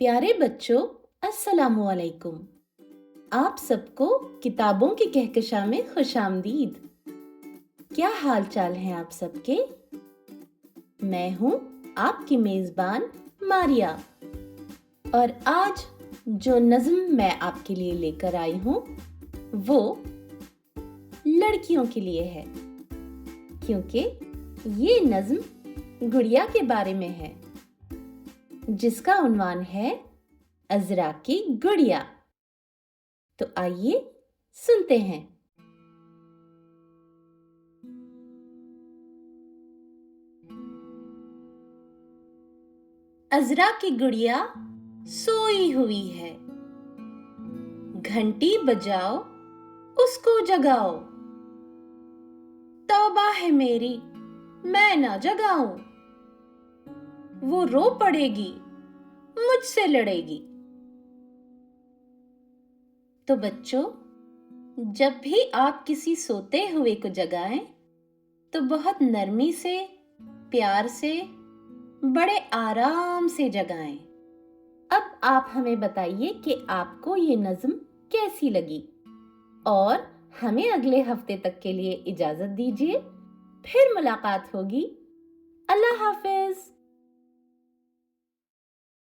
प्यारे बच्चों, अस्सलामु अलैकुम। आप सबको किताबों की कहकशां में खुशामदीद। क्या हाल चाल हैं आप सबके? मैं हूँ आपकी मेज़बान मारिया और आज जो नज़्म मैं आपके लिए लेकर आई हूँ वो लड़कियों के लिए है, क्योंकि ये नज़्म गुड़िया के बारे में है जिसका उन्वान है अज़रा की गुड़िया। तो आइए सुनते हैं। अज़रा की गुड़िया सोई हुई है, घंटी बजाओ उसको जगाओ। तौबा है मेरी, मैं ना जगाऊं, वो रो पड़ेगी, मुझसे लड़ेगी। तो बच्चों, जब भी आप किसी सोते हुए को जगाएं तो बहुत नरमी से, प्यार से, बड़े आराम से जगाएं। अब आप हमें बताइए कि आपको ये नज़्म कैसी लगी और हमें अगले हफ्ते तक के लिए इजाज़त दीजिए। फिर मुलाकात होगी। अल्लाह हाफ़िज़।